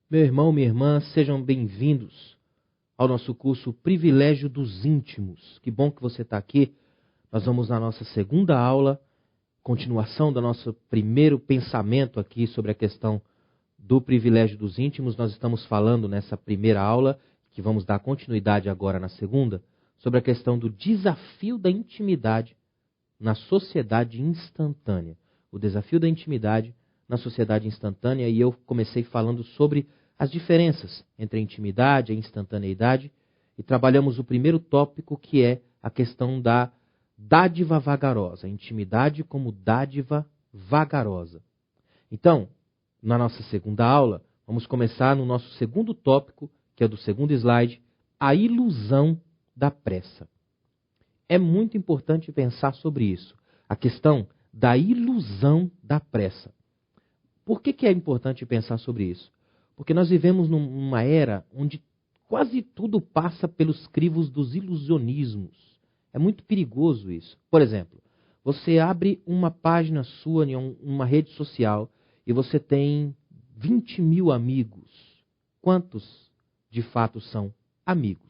Meu irmão, minha irmã, sejam bem-vindos ao nosso curso Privilégio dos Íntimos. Que bom que você está aqui. Nós vamos na nossa segunda aula, continuação do nosso primeiro pensamento aqui sobre a questão do privilégio dos íntimos. Nós estamos falando nessa primeira aula, que vamos dar continuidade agora na segunda, sobre a questão do desafio da intimidade na sociedade instantânea. O desafio da intimidade na sociedade instantânea, e eu comecei falando sobre as diferenças entre a intimidade e a instantaneidade, e trabalhamos o primeiro tópico, que é a questão da dádiva vagarosa, a intimidade como dádiva vagarosa. Então, na nossa segunda aula, vamos começar no nosso segundo tópico, que é do segundo slide, a ilusão da pressa. É muito importante pensar sobre isso, a questão da ilusão da pressa. Por que é importante pensar sobre isso? Porque nós vivemos numa era onde quase tudo passa pelos crivos dos ilusionismos. É muito perigoso isso. Por exemplo, você abre uma página sua em uma rede social e você tem 20 mil amigos. Quantos, de fato, são amigos?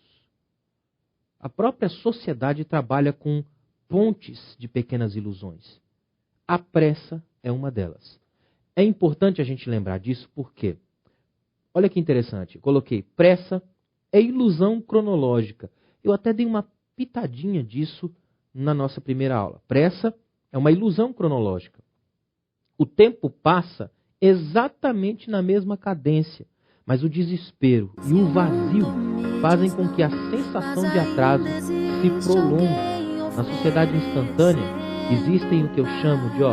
A própria sociedade trabalha com pontes de pequenas ilusões. A pressa é uma delas. É importante a gente lembrar disso porque, olha que interessante, coloquei pressa é ilusão cronológica. Eu até dei uma pitadinha disso na nossa primeira aula. Pressa é uma ilusão cronológica. O tempo passa exatamente na mesma cadência, mas o desespero e o vazio fazem com que a sensação de atraso se prolongue. Na sociedade instantânea existem o que eu chamo de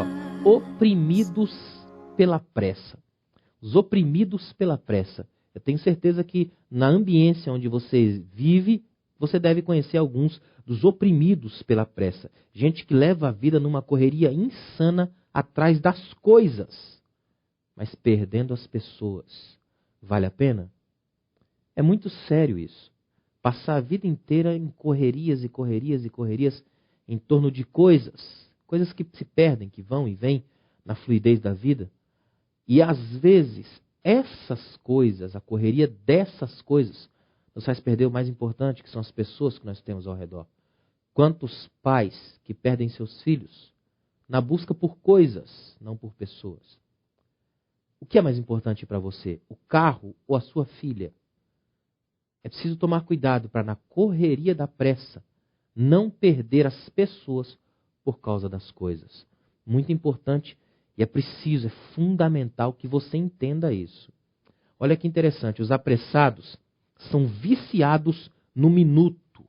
oprimidos pela pressa. Os oprimidos pela pressa. Eu tenho certeza que na ambiência onde você vive, você deve conhecer alguns dos oprimidos pela pressa. Gente que leva a vida numa correria insana atrás das coisas, mas perdendo as pessoas. Vale a pena? É muito sério isso. Passar a vida inteira em correrias e correrias e correrias em torno de coisas que se perdem, que vão e vêm na fluidez da vida. E às vezes, essas coisas, a correria dessas coisas, nos faz perder o mais importante, que são as pessoas que nós temos ao redor. Quantos pais que perdem seus filhos na busca por coisas, não por pessoas? O que é mais importante para você, o carro ou a sua filha? É preciso tomar cuidado para, na correria da pressa, não perder as pessoas por causa das coisas. Muito importante. E é preciso, é fundamental que você entenda isso. Olha que interessante, os apressados são viciados no minuto.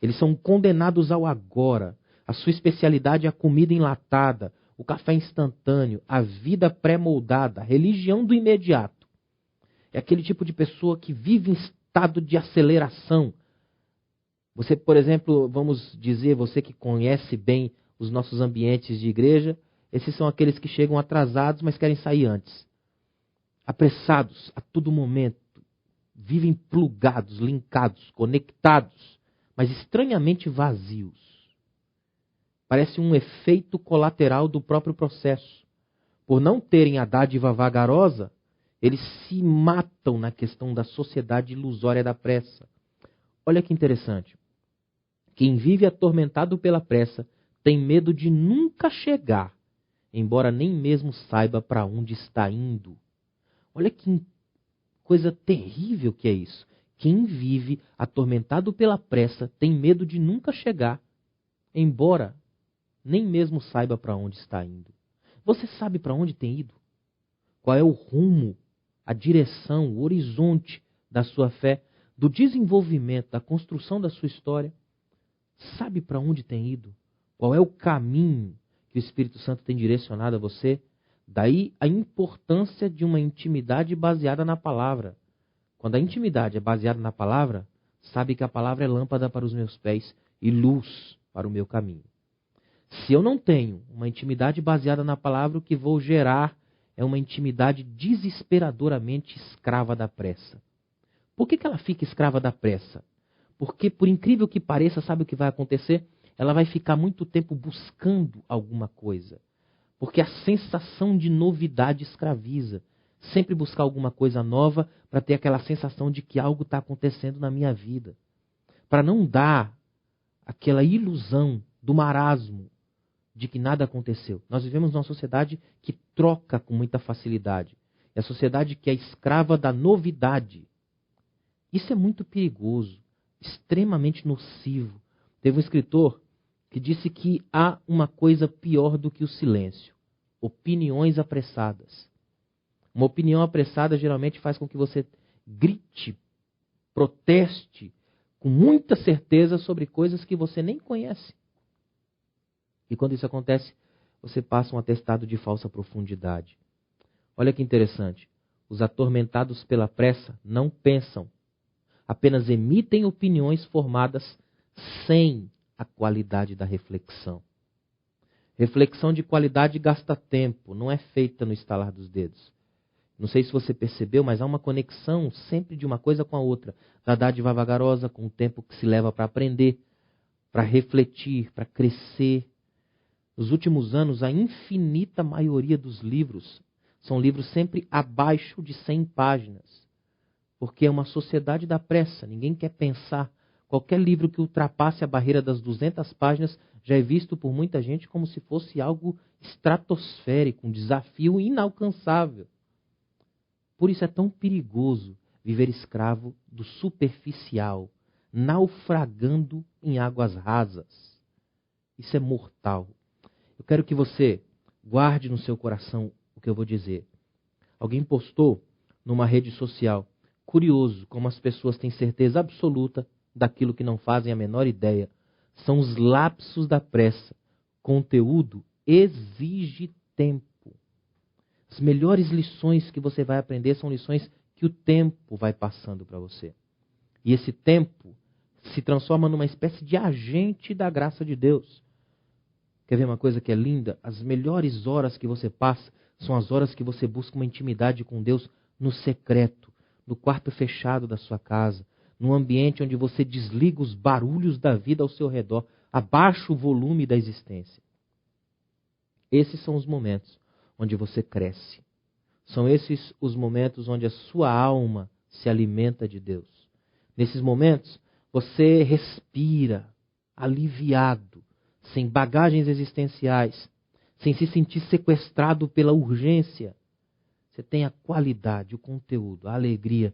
Eles são condenados ao agora. A sua especialidade é a comida enlatada, o café instantâneo, a vida pré-moldada, a religião do imediato. É aquele tipo de pessoa que vive em estado de aceleração. Você, por exemplo, vamos dizer, você que conhece bem os nossos ambientes de igreja, esses são aqueles que chegam atrasados, mas querem sair antes. Apressados a todo momento, vivem plugados, linkados, conectados, mas estranhamente vazios. Parece um efeito colateral do próprio processo. Por não terem a dádiva vagarosa, eles se matam na questão da sociedade ilusória da pressa. Olha que interessante. Quem vive atormentado pela pressa tem medo de nunca chegar, embora nem mesmo saiba para onde está indo. Olha que coisa terrível que é isso. Quem vive atormentado pela pressa tem medo de nunca chegar, embora nem mesmo saiba para onde está indo. Você sabe para onde tem ido? Qual é o rumo, a direção, o horizonte da sua fé, do desenvolvimento, da construção da sua história? Sabe para onde tem ido? Qual é o caminho que o Espírito Santo tem direcionado a você? Daí a importância de uma intimidade baseada na palavra. Quando a intimidade é baseada na palavra, sabe que a palavra é lâmpada para os meus pés e luz para o meu caminho. Se eu não tenho uma intimidade baseada na palavra, o que vou gerar é uma intimidade desesperadoramente escrava da pressa. Por que ela fica escrava da pressa? Porque, por incrível que pareça, sabe o que vai acontecer? Ela vai ficar muito tempo buscando alguma coisa. Porque a sensação de novidade escraviza. sempre buscar alguma coisa nova para ter aquela sensação de que algo está acontecendo na minha vida. Para não dar aquela ilusão do marasmo de que nada aconteceu. Nós vivemos numa sociedade que troca com muita facilidade. É a sociedade que é escrava da novidade. Isso é muito perigoso, extremamente nocivo. Teve um escritor que disse que há uma coisa pior do que o silêncio: opiniões apressadas. Uma opinião apressada geralmente faz com que você grite, proteste com muita certeza sobre coisas que você nem conhece. E quando isso acontece, você passa um atestado de falsa profundidade. Olha que interessante. Os atormentados pela pressa não pensam, apenas emitem opiniões formadas sem a qualidade da reflexão. Reflexão de qualidade gasta tempo, não é feita no estalar dos dedos. Não sei se você percebeu, mas há uma conexão sempre de uma coisa com a outra. Da dádiva vagarosa, com o tempo que se leva para aprender, para refletir, para crescer. Nos últimos anos, a infinita maioria dos livros são livros sempre abaixo de 100 páginas. Porque é uma sociedade da pressa, ninguém quer pensar. Qualquer livro que ultrapasse a barreira das 200 páginas já é visto por muita gente como se fosse algo estratosférico, um desafio inalcançável. Por isso é tão perigoso viver escravo do superficial, naufragando em águas rasas. Isso é mortal. Eu quero que você guarde no seu coração o que eu vou dizer. Alguém postou numa rede social: curioso como as pessoas têm certeza absoluta daquilo que não fazem a menor ideia. São os lapsos da pressa. Conteúdo exige tempo. As melhores lições que você vai aprender são lições que o tempo vai passando para você. E esse tempo se transforma numa espécie de agente da graça de Deus. Quer ver uma coisa que é linda? As melhores horas que você passa são as horas que você busca uma intimidade com Deus no secreto, no quarto fechado da sua casa, num ambiente onde você desliga os barulhos da vida ao seu redor, abaixa o volume da existência. Esses são os momentos onde você cresce. São esses os momentos onde a sua alma se alimenta de Deus. Nesses momentos, você respira, aliviado, sem bagagens existenciais, sem se sentir sequestrado pela urgência. Você tem a qualidade, o conteúdo, a alegria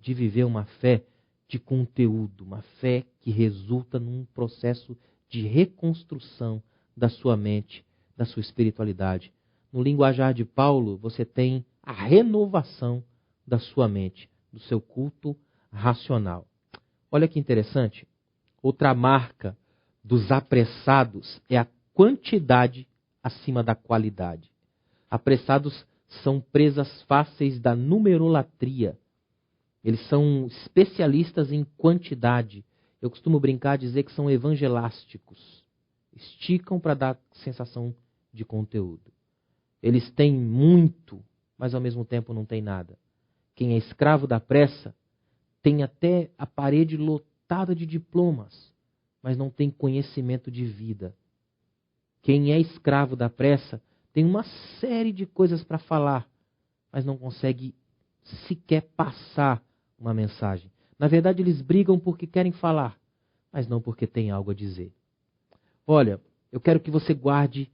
de viver uma fé de conteúdo, uma fé que resulta num processo de reconstrução da sua mente, da sua espiritualidade. No linguajar de Paulo, você tem a renovação da sua mente, do seu culto racional. Olha que interessante. Outra marca dos apressados é a quantidade acima da qualidade. Apressados são presas fáceis da numerolatria. Eles são especialistas em quantidade. Eu costumo brincar, dizer que são evangelásticos. Esticam para dar sensação de conteúdo. Eles têm muito, mas ao mesmo tempo não tem nada. Quem é escravo da pressa tem até a parede lotada de diplomas, mas não tem conhecimento de vida. Quem é escravo da pressa tem uma série de coisas para falar, mas não consegue sequer passar uma mensagem. Na verdade, eles brigam porque querem falar, mas não porque têm algo a dizer. Olha, eu quero que você guarde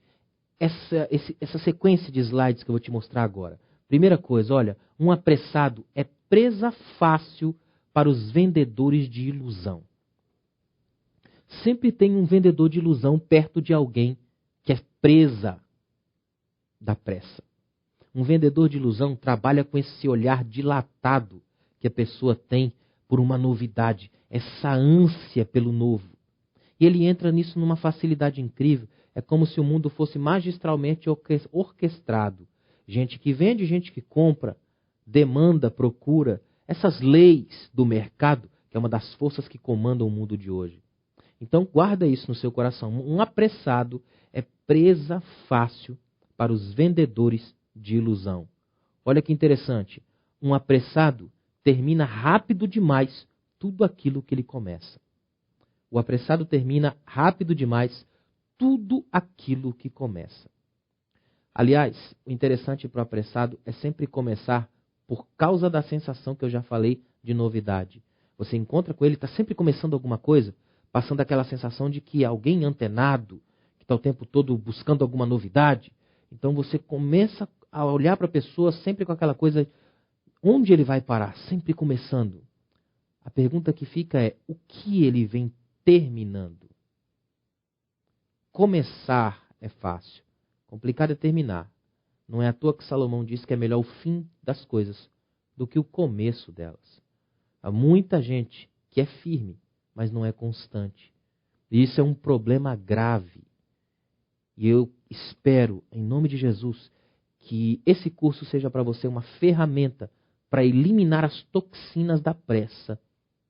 essa sequência de slides que eu vou te mostrar agora. Primeira coisa, olha, um apressado é presa fácil para os vendedores de ilusão. Sempre tem um vendedor de ilusão perto de alguém que é presa da pressa. Um vendedor de ilusão trabalha com esse olhar dilatado que a pessoa tem por uma novidade, essa ânsia pelo novo. E ele entra nisso numa facilidade incrível. É como se o mundo fosse magistralmente orquestrado. Gente que vende, gente que compra, demanda, procura. Essas leis do mercado, que é uma das forças que comandam o mundo de hoje. Então guarda isso no seu coração. Um apressado é presa fácil para os vendedores de ilusão. Olha que interessante. Um apressado termina rápido demais tudo aquilo que ele começa. O apressado termina rápido demais tudo aquilo que começa. Aliás, o interessante para o apressado é sempre começar por causa da sensação que eu já falei de novidade. Você encontra com ele, está sempre começando alguma coisa, passando aquela sensação de que alguém antenado, que está o tempo todo buscando alguma novidade. Então você começa a olhar para a pessoa sempre com aquela coisa, onde ele vai parar? Sempre começando. A pergunta que fica é, o que ele vem terminando? Começar é fácil, complicado é terminar. Não é à toa que Salomão diz que é melhor o fim das coisas do que o começo delas. Há muita gente que é firme, mas não é constante. E isso é um problema grave. E eu espero, em nome de Jesus, que esse curso seja para você uma ferramenta para eliminar as toxinas da pressa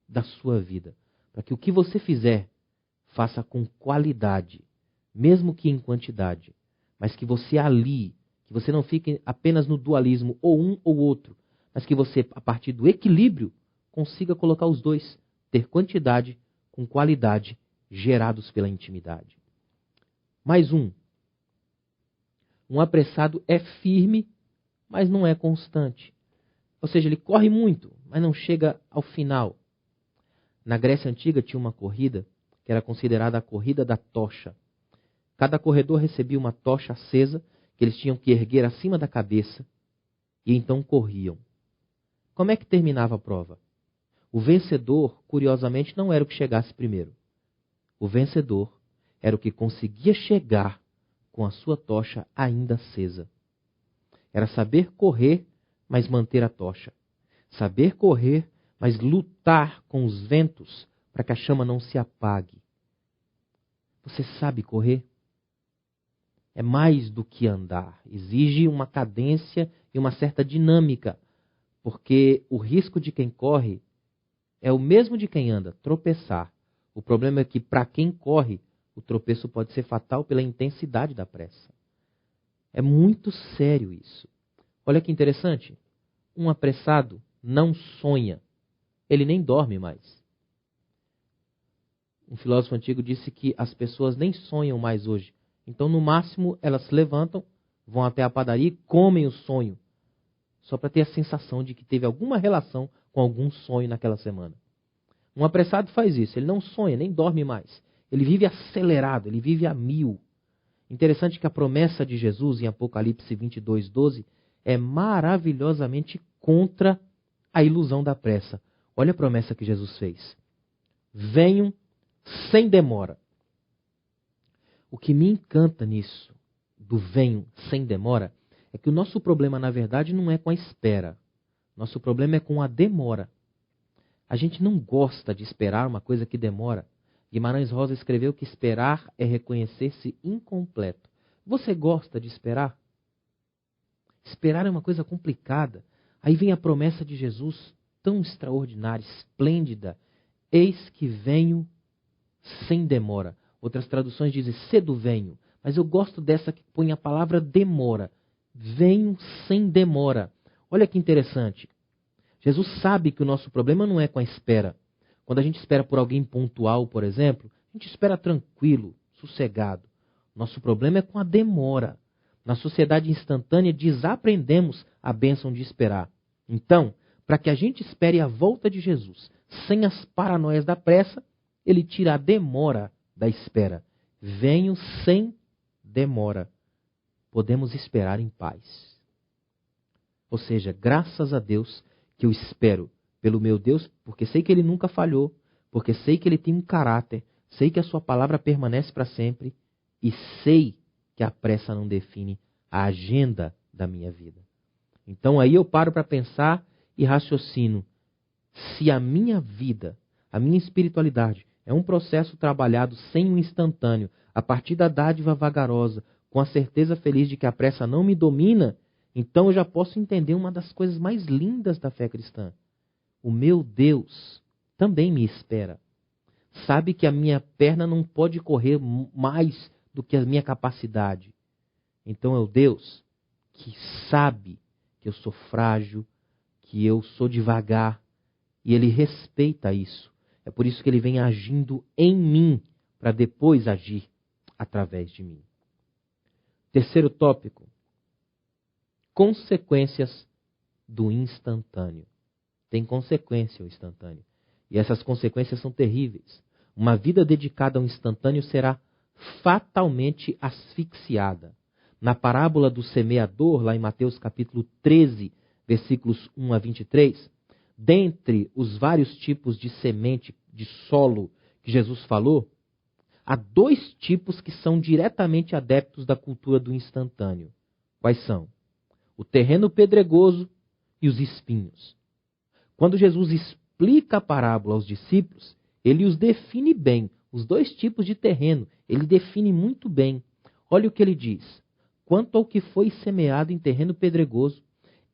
da sua vida. Para que o que você fizer, faça com qualidade, mesmo que em quantidade. Mas que você alie, que você não fique apenas no dualismo, ou um ou outro. Mas que você, a partir do equilíbrio, consiga colocar os dois. Ter quantidade com qualidade, gerados pela intimidade. Mais um. Um apressado é firme, mas não é constante. Ou seja, ele corre muito, mas não chega ao final. Na Grécia Antiga tinha uma corrida que era considerada a corrida da tocha. Cada corredor recebia uma tocha acesa que eles tinham que erguer acima da cabeça e então corriam. Como é que terminava a prova? O vencedor, curiosamente, não era o que chegasse primeiro. O vencedor era o que conseguia chegar com a sua tocha ainda acesa. Era saber correr, mas manter a tocha. Saber correr, mas lutar com os ventos para que a chama não se apague. Você sabe correr? É mais do que andar. Exige uma cadência e uma certa dinâmica, porque o risco de quem corre é o mesmo de quem anda, tropeçar. O problema é que para quem corre, o tropeço pode ser fatal pela intensidade da pressa. É muito sério isso. Olha que interessante. Um apressado não sonha. Ele nem dorme mais. Um filósofo antigo disse que as pessoas nem sonham mais hoje. Então, no máximo, elas se levantam, vão até a padaria e comem o sonho. Só para ter a sensação de que teve alguma relação com algum sonho naquela semana. Um apressado faz isso. Ele não sonha, nem dorme mais. Ele vive acelerado, ele vive a 1000. Interessante que a promessa de Jesus em Apocalipse 22:12 é maravilhosamente contra a ilusão da pressa. Olha a promessa que Jesus fez. Venham sem demora. O que me encanta nisso, do venham sem demora, é que o nosso problema, na verdade, não é com a espera. Nosso problema é com a demora. A gente não gosta de esperar uma coisa que demora. Guimarães Rosa escreveu que esperar é reconhecer-se incompleto. Você gosta de esperar? Esperar é uma coisa complicada. Aí vem a promessa de Jesus, tão extraordinária, esplêndida. Eis que venho sem demora. Outras traduções dizem cedo venho. Mas eu gosto dessa que põe a palavra demora. Venho sem demora. Olha que interessante. Jesus sabe que o nosso problema não é com a espera. Quando a gente espera por alguém pontual, por exemplo, a gente espera tranquilo, sossegado. Nosso problema é com a demora. Na sociedade instantânea, desaprendemos a bênção de esperar. Então, para que a gente espere a volta de Jesus, sem as paranoias da pressa, ele tira a demora da espera. Venho sem demora. Podemos esperar em paz. Ou seja, graças a Deus que eu espero pelo meu Deus, porque sei que ele nunca falhou, porque sei que ele tem um caráter, sei que a sua palavra permanece para sempre e sei que a pressa não define a agenda da minha vida. Então aí eu paro para pensar e raciocino. Se a minha vida, a minha espiritualidade é um processo trabalhado sem um instantâneo, a partir da dádiva vagarosa, com a certeza feliz de que a pressa não me domina, então eu já posso entender uma das coisas mais lindas da fé cristã. O meu Deus também me espera. Sabe que a minha perna não pode correr mais do que a minha capacidade. Então é o Deus que sabe que eu sou frágil, que eu sou devagar, e ele respeita isso. É por isso que ele vem agindo em mim, para depois agir através de mim. Terceiro tópico, consequências do instantâneo. Tem consequência o instantâneo. E essas consequências são terríveis. Uma vida dedicada ao instantâneo será fatalmente asfixiada. Na parábola do semeador, lá em Mateus capítulo 13, versículos 1 a 23, dentre os vários tipos de semente, de solo que Jesus falou, há 2 tipos que são diretamente adeptos da cultura do instantâneo. Quais são? O terreno pedregoso e os espinhos. Quando Jesus explica a parábola aos discípulos, ele os define bem, os 2 tipos de terreno. Ele define muito bem. Olha o que ele diz. Quanto ao que foi semeado em terreno pedregoso,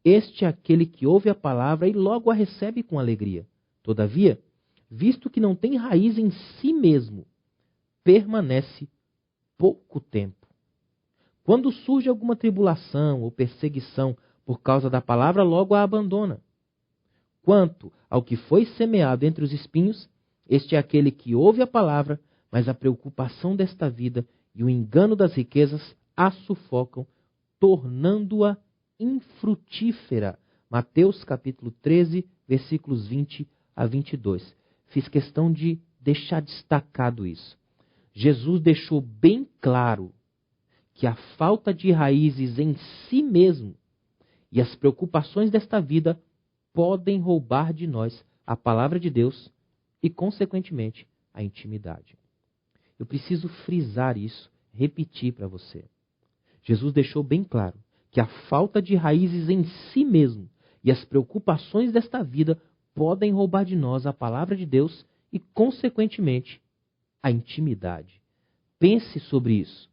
este é aquele que ouve a palavra e logo a recebe com alegria. Todavia, visto que não tem raiz em si mesmo, permanece pouco tempo. Quando surge alguma tribulação ou perseguição por causa da palavra, logo a abandona. Quanto ao que foi semeado entre os espinhos, este é aquele que ouve a palavra, mas a preocupação desta vida e o engano das riquezas a sufocam, tornando-a infrutífera. Mateus capítulo 13, versículos 20 a 22. Fiz questão de deixar destacado isso. Jesus deixou bem claro que a falta de raízes em si mesmo e as preocupações desta vida podem roubar de nós a palavra de Deus e, consequentemente, a intimidade. Eu preciso frisar isso, repetir para você. Jesus deixou bem claro que a falta de raízes em si mesmo e as preocupações desta vida podem roubar de nós a palavra de Deus e, consequentemente, a intimidade. Pense sobre isso.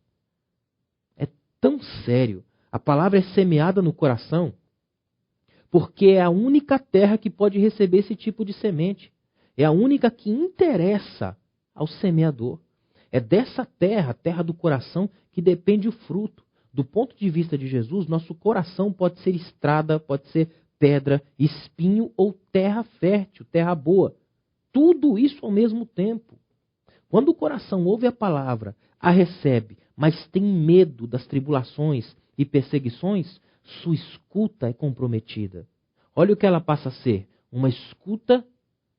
É tão sério. A palavra é semeada no coração porque é a única terra que pode receber esse tipo de semente. É a única que interessa ao semeador. É dessa terra, a terra do coração, que depende o fruto. Do ponto de vista de Jesus, nosso coração pode ser estrada, pode ser pedra, espinho ou terra fértil, terra boa. Tudo isso ao mesmo tempo. Quando o coração ouve a palavra, a recebe, mas tem medo das tribulações e perseguições, sua escuta é comprometida. Olha o que ela passa a ser: uma escuta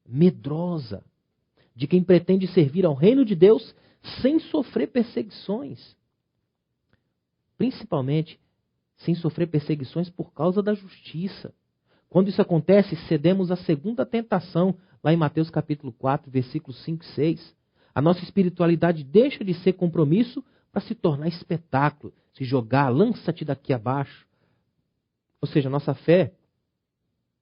medrosa, de quem pretende servir ao reino de Deus sem sofrer perseguições. Principalmente, sem sofrer perseguições por causa da justiça. Quando isso acontece, cedemos à segunda tentação, lá em Mateus capítulo 4, versículos 5 e 6. A nossa espiritualidade deixa de ser compromisso para se tornar espetáculo, se jogar, lança-te daqui abaixo. Ou seja, a nossa fé,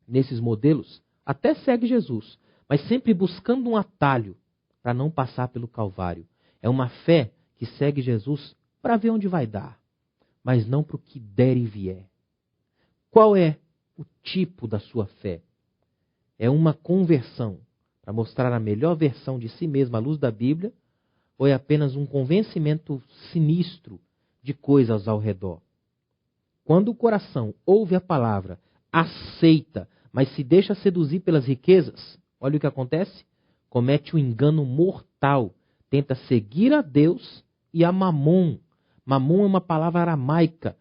nesses modelos, até segue Jesus, mas sempre buscando um atalho para não passar pelo Calvário. É uma fé que segue Jesus para ver onde vai dar, mas não para o que der e vier. Qual é o tipo da sua fé? É uma conversão para mostrar a melhor versão de si mesmo à luz da Bíblia, ou é apenas um convencimento sinistro de coisas ao redor? Quando o coração ouve a palavra, aceita, mas se deixa seduzir pelas riquezas, olha o que acontece: comete um engano mortal, tenta seguir a Deus e a Mamon. Mamon é uma palavra aramaica,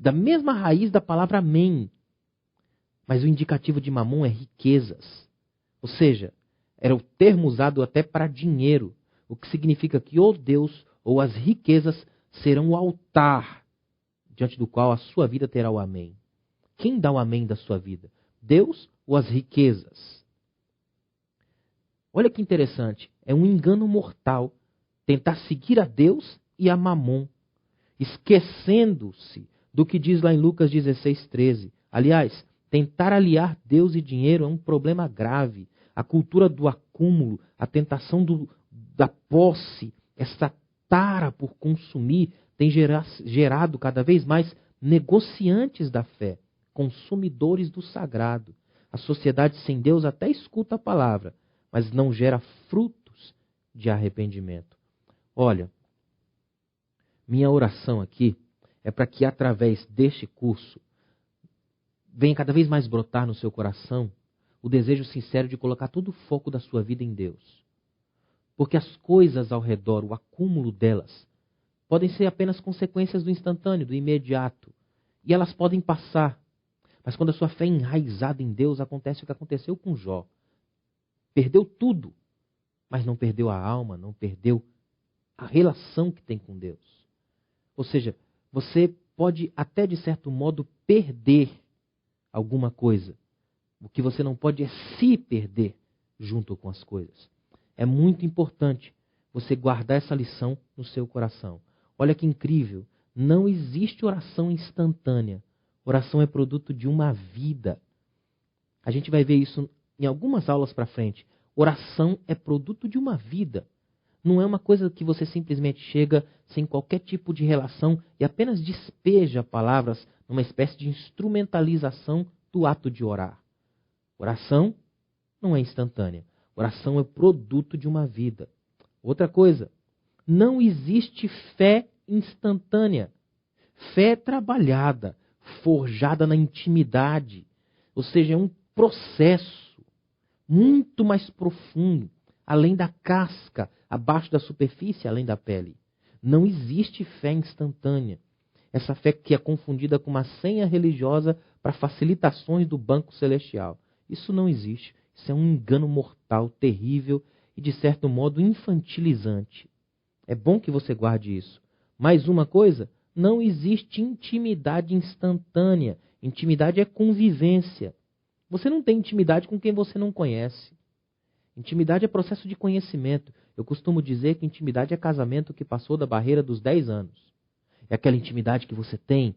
da mesma raiz da palavra amém. Mas o indicativo de Mamon é riquezas. Ou seja, era o termo usado até para dinheiro, o que significa que ou Deus ou as riquezas serão o altar diante do qual a sua vida terá o amém. Quem dá o amém da sua vida? Deus ou as riquezas? Olha que interessante, é um engano mortal tentar seguir a Deus e a Mamon, esquecendo-se do que diz lá em Lucas 16:13. Aliás, tentar aliar Deus e dinheiro é um problema grave. A cultura do acúmulo, a tentação da posse, essa tara por consumir, tem gerado cada vez mais negociantes da fé, consumidores do sagrado. A sociedade sem Deus até escuta a palavra, mas não gera frutos de arrependimento. Olha, minha oração aqui é para que através deste curso venha cada vez mais brotar no seu coração o desejo sincero de colocar todo o foco da sua vida em Deus. Porque as coisas ao redor, o acúmulo delas, podem ser apenas consequências do instantâneo, do imediato. e elas podem passar. Mas quando a sua fé é enraizada em Deus, acontece o que aconteceu com Jó. Perdeu tudo, mas não perdeu a alma, não perdeu a relação que tem com Deus. Ou seja, você pode até de certo modo perder alguma coisa. O que você não pode é se perder junto com as coisas. É muito importante você guardar essa lição no seu coração. Olha que incrível, não existe oração instantânea. Oração é produto de uma vida. A gente vai ver isso em algumas aulas para frente. Oração é produto de uma vida. Não é uma coisa que você simplesmente chega sem qualquer tipo de relação e apenas despeja palavras numa espécie de instrumentalização do ato de orar. Oração não é instantânea. Oração é produto de uma vida. Outra coisa, não existe fé instantânea. Fé é trabalhada, forjada na intimidade. Ou seja, é um processo muito mais profundo, além da casca, abaixo da superfície, além da pele. Não existe fé instantânea. Essa fé que é confundida com uma senha religiosa para facilitações do banco celestial. Isso não existe. Isso é um engano mortal, terrível e, de certo modo, infantilizante. É bom que você guarde isso. Mais uma coisa, não existe intimidade instantânea. Intimidade é convivência. Você não tem intimidade com quem você não conhece. Intimidade é processo de conhecimento. Eu costumo dizer que intimidade é casamento que passou da barreira dos 10 anos. É aquela intimidade que você tem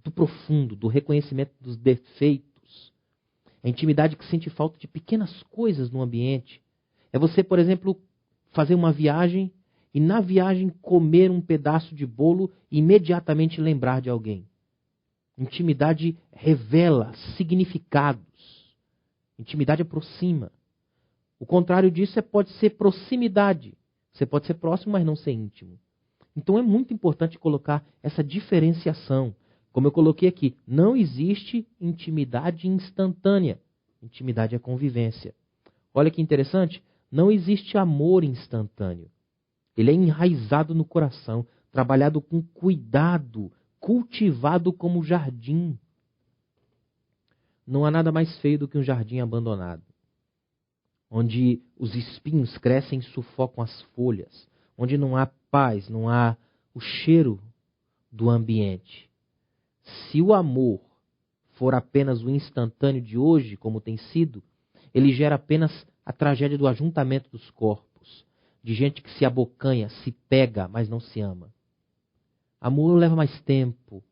do profundo, do reconhecimento dos defeitos. É a intimidade que sente falta de pequenas coisas no ambiente. É você, por exemplo, fazer uma viagem e na viagem comer um pedaço de bolo e imediatamente lembrar de alguém. Intimidade revela significados. Intimidade aproxima. O contrário disso pode ser proximidade. Você pode ser próximo, mas não ser íntimo. Então é muito importante colocar essa diferenciação. Como eu coloquei aqui, não existe intimidade instantânea. Intimidade é convivência. Olha que interessante, não existe amor instantâneo. Ele é enraizado no coração, trabalhado com cuidado, cultivado como jardim. Não há nada mais feio do que um jardim abandonado, onde os espinhos crescem e sufocam as folhas, onde não há paz, não há o cheiro do ambiente. Se o amor for apenas o instantâneo de hoje, como tem sido, ele gera apenas a tragédia do ajuntamento dos corpos, de gente que se abocanha, se pega, mas não se ama. Amor leva mais tempo.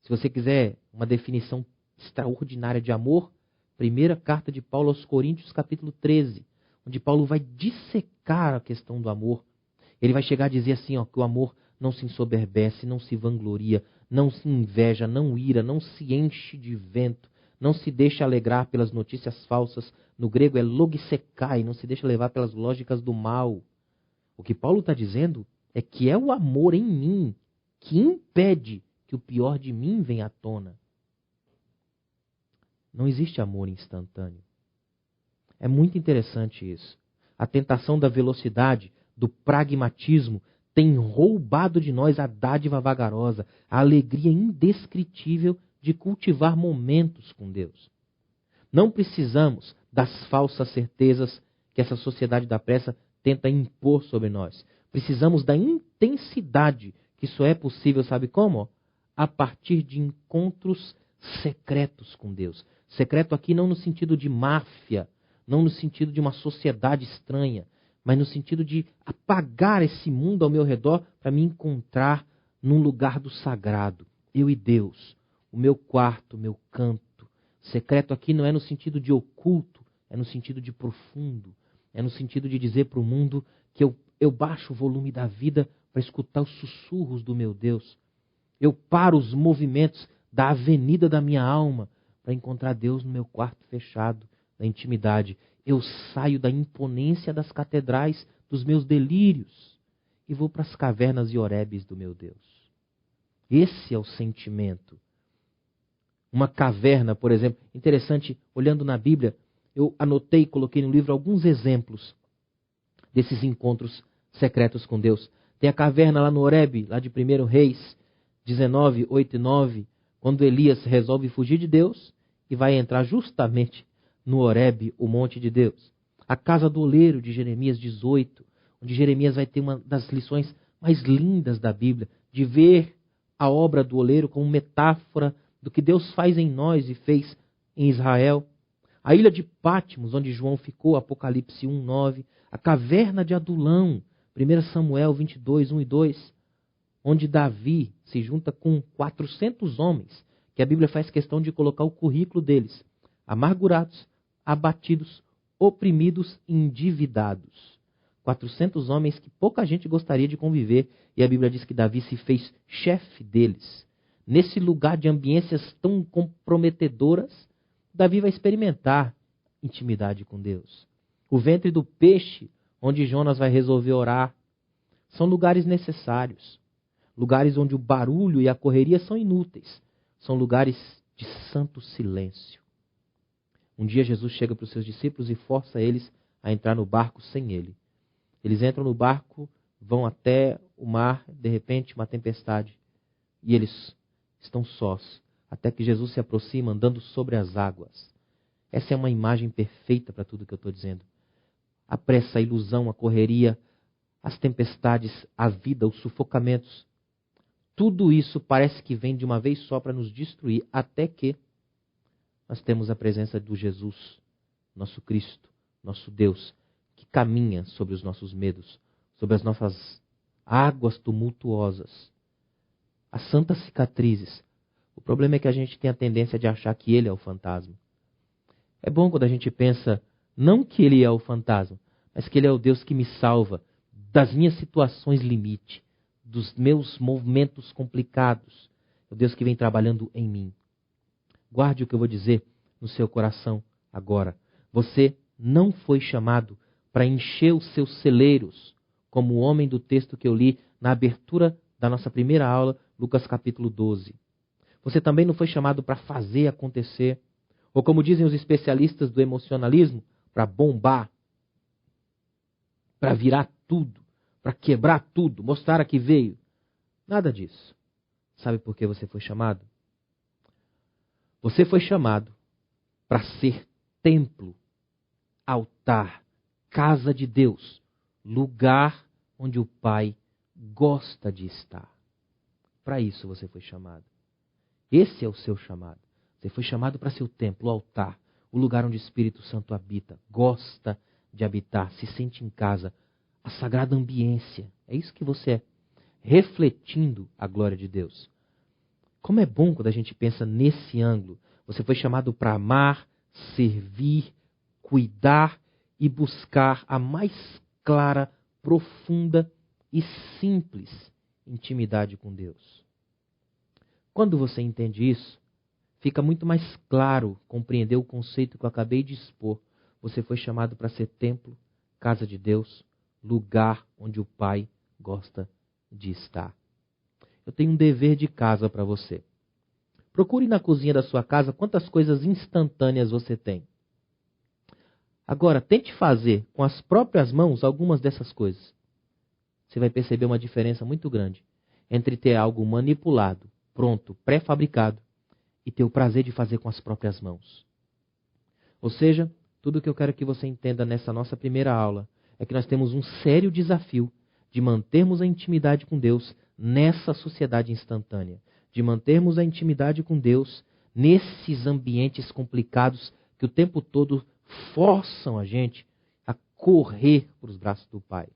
Se você quiser uma definição extraordinária de amor, primeira carta de Paulo aos Coríntios, capítulo 13, onde Paulo vai dissecar a questão do amor. Ele vai chegar a dizer assim, que o amor não se ensoberbece, não se vangloria, não se inveja, não ira, não se enche de vento, não se deixa alegrar pelas notícias falsas. No grego é logisekai, não se deixa levar pelas lógicas do mal. O que Paulo está dizendo é que é o amor em mim que impede que o pior de mim venha à tona. Não existe amor instantâneo. É muito interessante isso. A tentação da velocidade, do pragmatismo, tem roubado de nós a dádiva vagarosa, a alegria indescritível de cultivar momentos com Deus. Não precisamos das falsas certezas que essa sociedade da pressa tenta impor sobre nós. Precisamos da intensidade que só é possível, sabe como? A partir de encontros secretos com Deus. Secreto aqui não no sentido de máfia, não no sentido de uma sociedade estranha, mas no sentido de apagar esse mundo ao meu redor para me encontrar num lugar do sagrado. Eu e Deus, o meu quarto, o meu canto. Secreto aqui não é no sentido de oculto, é no sentido de profundo. É no sentido de dizer para o mundo que eu baixo o volume da vida para escutar os sussurros do meu Deus. Eu paro os movimentos da avenida da minha alma para encontrar Deus no meu quarto fechado, na intimidade. Eu saio da imponência das catedrais dos meus delírios e vou para as cavernas e orebes do meu Deus. Esse é o sentimento. Uma caverna, por exemplo, interessante, olhando na Bíblia, eu anotei e coloquei no livro alguns exemplos desses encontros secretos com Deus. Tem a caverna lá no Horebe, lá de 1 Reis 19, 8 e 9, quando Elias resolve fugir de Deus e vai entrar justamente no Horebe, o monte de Deus. A casa do oleiro de Jeremias 18, onde Jeremias vai ter uma das lições mais lindas da Bíblia, de ver a obra do oleiro como metáfora do que Deus faz em nós e fez em Israel. A ilha de Patmos, onde João ficou, Apocalipse 1:9. A caverna de Adulão, 1 Samuel 22, 1 e 2. Onde Davi se junta com 400 homens, que a Bíblia faz questão de colocar o currículo deles. Amargurados, abatidos, oprimidos e endividados. 400 homens que pouca gente gostaria de conviver, e a Bíblia diz que Davi se fez chefe deles. Nesse lugar de ambiências tão comprometedoras, Davi vai experimentar intimidade com Deus. O ventre do peixe, onde Jonas vai resolver orar, são lugares necessários. Lugares onde o barulho e a correria são inúteis. São lugares de santo silêncio. Um dia Jesus chega para os seus discípulos e força eles a entrar no barco sem ele. Eles entram no barco, vão até o mar, de repente uma tempestade. E eles estão sós, até que Jesus se aproxima andando sobre as águas. Essa é uma imagem perfeita para tudo que eu estou dizendo. A pressa, a ilusão, a correria, as tempestades, a vida, os sufocamentos. Tudo isso parece que vem de uma vez só para nos destruir, até que nós temos a presença do Jesus, nosso Cristo, nosso Deus, que caminha sobre os nossos medos, sobre as nossas águas tumultuosas, as santas cicatrizes. O problema é que a gente tem a tendência de achar que ele é o fantasma. É bom quando a gente pensa, não que ele é o fantasma, mas que ele é o Deus que me salva das minhas situações limite, dos meus movimentos complicados. É o Deus que vem trabalhando em mim. Guarde o que eu vou dizer no seu coração agora. Você não foi chamado para encher os seus celeiros, como o homem do texto que eu li na abertura da nossa primeira aula, Lucas capítulo 12. Você também não foi chamado para fazer acontecer, ou como dizem os especialistas do emocionalismo, para bombar, para virar tudo, para quebrar tudo, mostrar a que veio. Nada disso. Sabe por que você foi chamado? Você foi chamado para ser templo, altar, casa de Deus, lugar onde o Pai gosta de estar. Para isso você foi chamado. Esse é o seu chamado. Você foi chamado para ser o templo, o altar, o lugar onde o Espírito Santo habita, gosta de habitar, se sente em casa, a sagrada ambiência. É isso que você é, refletindo a glória de Deus. Como é bom quando a gente pensa nesse ângulo. Você foi chamado para amar, servir, cuidar e buscar a mais clara, profunda e simples intimidade com Deus. Quando você entende isso, fica muito mais claro compreender o conceito que eu acabei de expor. Você foi chamado para ser templo, casa de Deus, lugar onde o Pai gosta de estar. Eu tenho um dever de casa para você. Procure na cozinha da sua casa quantas coisas instantâneas você tem. Agora, tente fazer com as próprias mãos algumas dessas coisas. Você vai perceber uma diferença muito grande entre ter algo manipulado, pronto, pré-fabricado, e ter o prazer de fazer com as próprias mãos. Ou seja, tudo o que eu quero que você entenda nessa nossa primeira aula é que nós temos um sério desafio de mantermos a intimidade com Deus nessa sociedade instantânea, de mantermos a intimidade com Deus nesses ambientes complicados que o tempo todo forçam a gente a correr para os braços do Pai.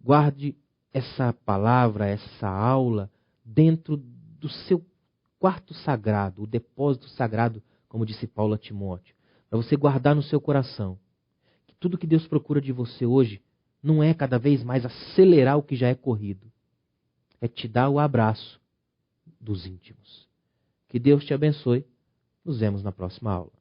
Guarde essa palavra, essa aula, dentro do seu quarto sagrado, o depósito sagrado, como disse Paulo a Timóteo, para você guardar no seu coração que tudo que Deus procura de você hoje não é cada vez mais acelerar o que já é corrido, é te dar o abraço dos íntimos. Que Deus te abençoe. Nos vemos na próxima aula.